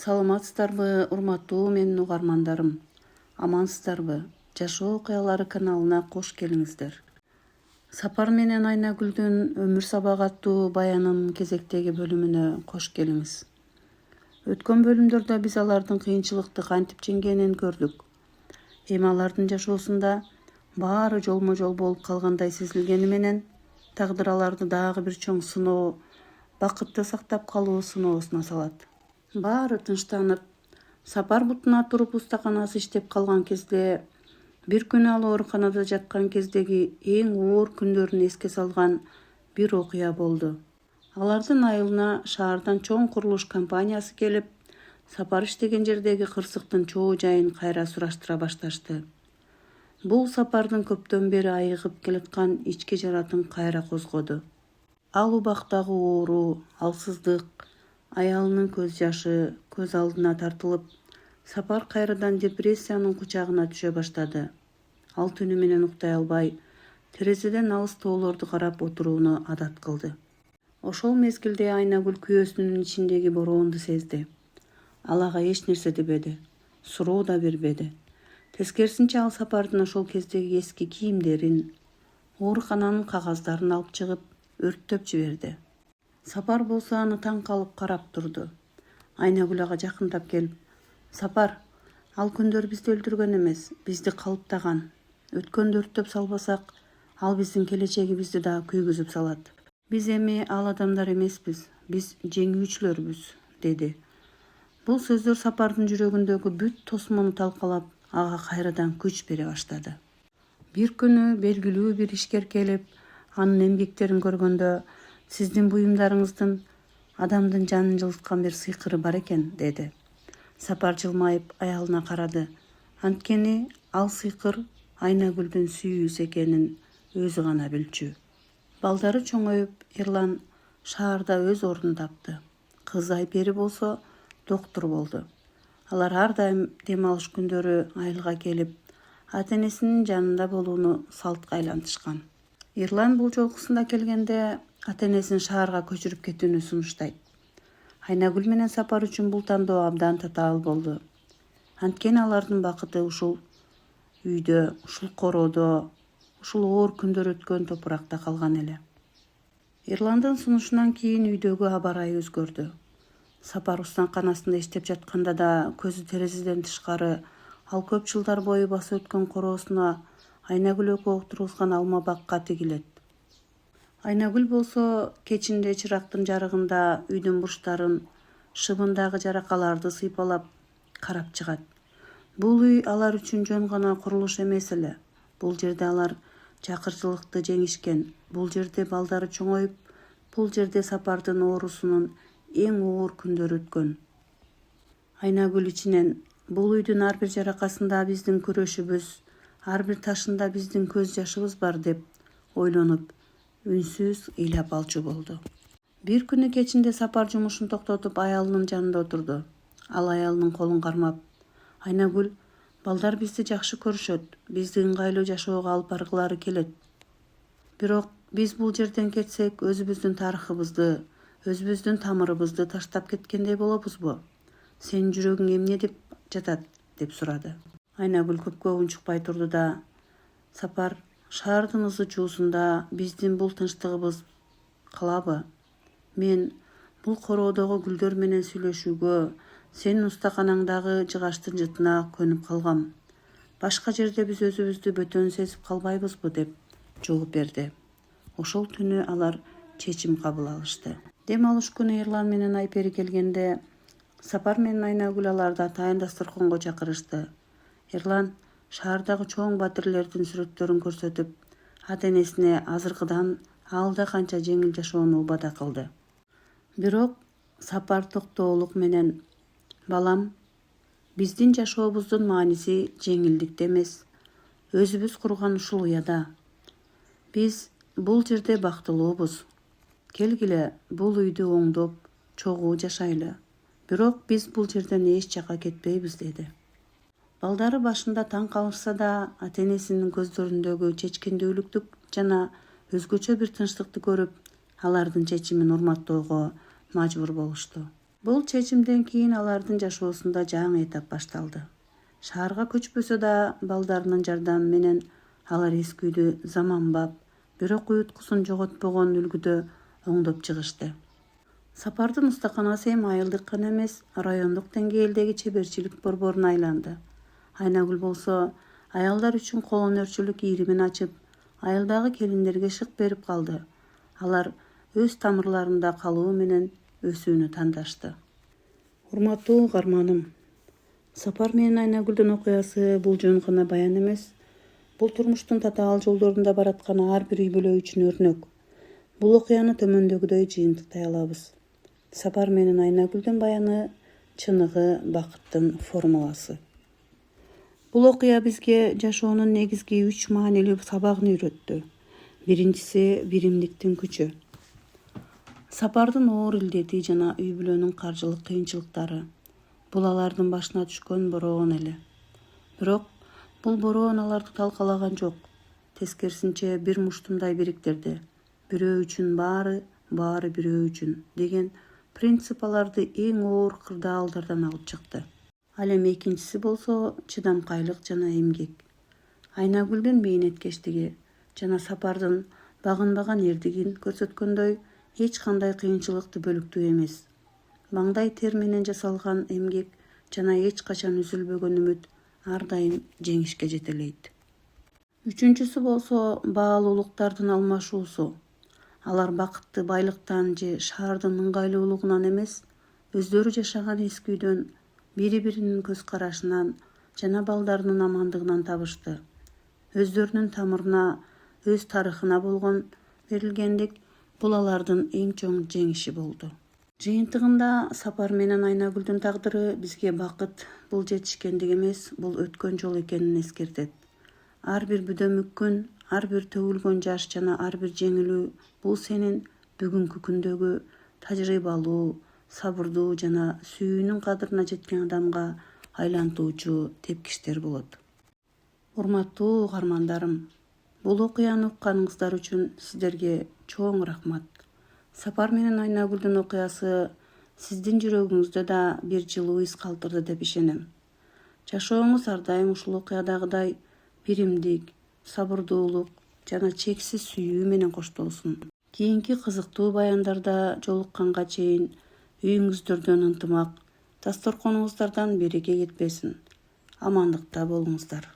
Саламатсыздарбы, урматтуу менин угармандарым? Амансыздарбы? Жашоо окуялары каналына кош келиңиздер. Сапар менен Айнагүлдүн өмүр сабак аттуу баянынын кезектеги бөлүмүнө кош келиңиз. Өткөн бөлүмдөрдө биз алардын кыйынчылыкты кантип жеңгенин көрдүк. Эми алардын жашоосунда баары жолмо-жол болуп калгандай сезилгени менен тагдыр аларды дагы бир чоң сыноо, бакытты сактап калуу сыноосуна салат. Баары тынчтанып, Сапар бутуна туруп устаканасы иштеп калган кезде, бир күнү ал ооруканада жаткан кездеги эң оор күндөрүн эске салган бир окуя болду. Алардын айылына шаардан чоң курулуш компаниясы келип, Сапар иштеген жердеги кырсыктын чоо жайын кайра сураштыра башташты. Бул Сапардын көптөн бери айыгып келаткан ички жаратын кайра козгоду. Ал убактагы оору, алсыздык, аялынын көз жашы көз алдына тартылып, Сапар кайрадан депрессиянын кучагына түшө баштады. Ал түнү менен уктай албай, терезеден алыс тоолорду карап отурууну адат кылды. Ошол мезгилде Айнагүл күйөөсүнүн ичиндеги бороонду сезди. Ал ага эч нерсе дебеди, суроо да бербеди. Тескерисинче ал Сапардын ошол кездеги эски кийимдерин, оорукананын кагаздарын алып чыгып, өрттөп жиберди. Сапар болсо аны таң калып карап турду. Айнагүл ага жакындап келип: "Сапар, ал күндөр бизди өлтүргөн эмес, бизди калыптаган. Өткөндү өрттөп салбасак, ал биздин келечегибизди дагы күйгүзүп салат. Биз эми ал адамдар эмеспиз, биз жеңүүчүлөрбүз", деди. Бул сөздөр Сапардын жүрөгүндөгү бүт тосмону талкалап, ага кайрадан күч бере баштады. Бир күнү белгилүү бир ишкер келип, анын эмгектерин көргөндө: "Сиздин буюмдарыңыздын адамдын жанын жылыткан бир сыйкыры бар экен", деди. Сапар жылмайып аялына карады. Анткени ал сыйкыр Айнагүлдүн сүйүүсү экенин өзү гана билчү. Балдары чоңоюп, Эрлан шаарда өз ордун тапты. Кызы Айпери болсо доктур болду. Алар ар дайым дем алыш күндөрү айылга келип, ата-энесинин жанында болууну салтка айлантышкан. Эрлан бул жолкусунда келгенде ата-энесин шаарга көчүрүп кетүүнү сунуштайт. Айнагүл менен Сапар үчүн бул тандоо абдан татаал болду. Анткени алардын бакыты ушул үйдө, ушул короодо, ушул оор күндөр өткөн топуракта калган эле. Эрландын сунушунан кийин үйдөгү аба ырайы өзгөрдү. Сапар устанканасында иштеп жатканда да көзү терезеден тышкары ал көп жылдар бою басып өткөн короосуна Айнагүл экөө отургузган алма бакка тигилет. Айнагүл болсо кечинде чырактын жарыгында үйдүн бурчтарын, шыбындагы жаракаларды сыйпалап карап чыгат. Бул үй алар үчүн жөн гана курулуш эмес эле. Бул жерде алар жакырчылыкты жеңишкен, бул жерде балдары чоңоюп, бул жерде Сапардын оорусунун эң оор күндөрү өткөн. Айнагүл ичинен: "Бул үйдүн ар бир жаракасында биздин күрөшүбүз, ар бир ташында биздин көз жашыбыз бар", деп ойлонуп, үнсүз ыйлап алчу болду. Бир күнү кечинде Сапар жумушун токтотуп аялынын жанында отурду. Ал аялынын колун кармап: "Айнагүл, балдар бизди жакшы көрүшөт, бизди ыңгайлуу жашоого алып баргылары келет. Бирок биз бул жерден кетсек, өзүбүздүн тарыхыбызды, өзүбүздүн тамырыбызды таштап кеткендей болобузбу? Сенин жүрөгүң эмне деп жатат?" деп сурады. Айнагүл көпкө унчукпай турду да: "Сапар, шаардын ызы чуусунда биздин бул тынчтыгыбыз калабы? Мен бул короодогу гүлдөр менен сүйлөшүүгө, сенин устаканаңдагы жыгачтын жытына көнүп калгам. Башка жерде биз өзүбүздү бөтөн сезип калбайбызбы?" деп жооп берди. Ошол түнү алар чечим кабыл алышты. Дем алыш күнү Эрлан менен Айпери келгенде, Сапар менен Айнагүл аларды атайын дасторконго чакырышты. Эрлан шаардагы чоң батирлердин сүрөттөрүн көрсөтүп, ата-энесине азыркыдан алда канча жеңил жашоону убада кылды. Бирок Сапар токтоолук менен: "Балам, биздин жашообуздун мааниси жеңилдикте эмес, өзүбүз курган ушул уяда. Биз бул жерде бактылуубуз. Келгиле, бул үйдү оңдоп, чогуу жашайлы. Бирок биз бул жерден эч жака кетпейбиз", деди. Балдары башында таң калышса да, ата-энесинин көздөрүндөгү чечкиндүүлүктү жана өзгөчө бир тынчтыкты көрүп, алардын чечимин урматтоого мажбур болушту. Бул чечимден кийин алардын жашоосунда жаңы этап башталды. Шаарга көчпөсө да балдарынын жардамы менен алар эски үйдү заманбап, бирок уюткусун жоготпогон үлгүдө оңдоп чыгышты. Сапардын устаканасы эми айылдык гана эмес, райондук деңгээлдеги чеберчилик борборуна айланды. Айнагүл болсо аялдар үчүн кол өнөрчүлүк ийримин ачып, айылдагы келиндерге шык берип калды. Алар өз тамырларында калуу менен өсүүнү тандашты. Урматтуу угарманым, Сапар менен Айнагүлдүн окуясы бул жөн гана баян эмес, бул турмуштун татаал жолдорунда бараткан ар бир үй бүлө үчүн өрнөк. Бул окуяны төмөндөгүдөй жыйынтыктай алабыз. Сапар менен Айнагүлдүн баяны чыныгы бакыттын формуласы. Бул окуя бизге жашоонун негизги 3 маанилүү сабагын үйрөттү. Биринчиси биримдиктин күчү. Сапардын оор илдети жана үй бүлөнүн каржылык кыйынчылыктары. Бул алардын башына түшкөн бороон эле. Бирок бул бороон аларды талкалаган жок. Тескерисинче бир муштумдай бириктирди. Бирөө үчүн баары, баары бирөө үчүн деген принцип аларды эң оор кырдаалдардан алып чыкты. Ал эми экинчиси болсо чыдамкайлык жана эмгек. Айнагүлдүн мээнеткечтиги жана Сапардын багынбаган эрдигин көрсөткөндөй эч кандай кыйынчылыкты бөлүктүү эмес. Маңдай тер менен жасалган эмгек жана эч качан үзүлбөгөн үмүт ар дайым жеңишке жетелейт. Үчүнчүсү болсо баалуулуктардын алмашуусу. Алар бакытты байлыктан же шаардын ыңгайлуулугунан эмес, өздөрү жашаган эски үйдөн, бири-биринин көз карашынан жана балдарынын амандыгынан табышты. Өздөрүнүн тамырына, өз тарыхына болгон берилгендик бул алардын эң чоң жеңиши болду. Жыйынтыгында Сапар менен Айнагүлдүн тагдыры бизге бакыт бул жетишкендик эмес, бул өткөн жол экенин эскертет. Ар бир бүдөмүк күн, ар бир төгүлгөн жаш жана ар бир жеңилүү бул сенин бүгүнкү күндөгү тажрыйбалуу, сабырдуу жана сүйүүнүн кадырына жеткен адамга айлантуучу тепкичтер болот. Урматтуу угармандарым, бул окуяны укканыңыздар үчүн сиздерге чоң рахмат. Сапар менен Айнагүлдүн окуясы сиздин жүрөгүңүздө да бир жылуу из калтырды деп ишенем. Жашооңуз ар дайым ушул окуядагыдай биримдик, сабырдуулук жана чексиз сүйүү менен коштолсун. Кийинки кызыктуу баяндарда жолукканга чейин үйүңүздөрдөн ынтымак, дасторконуңуздардан береке кетпесин. Амандыкта болуңуздар.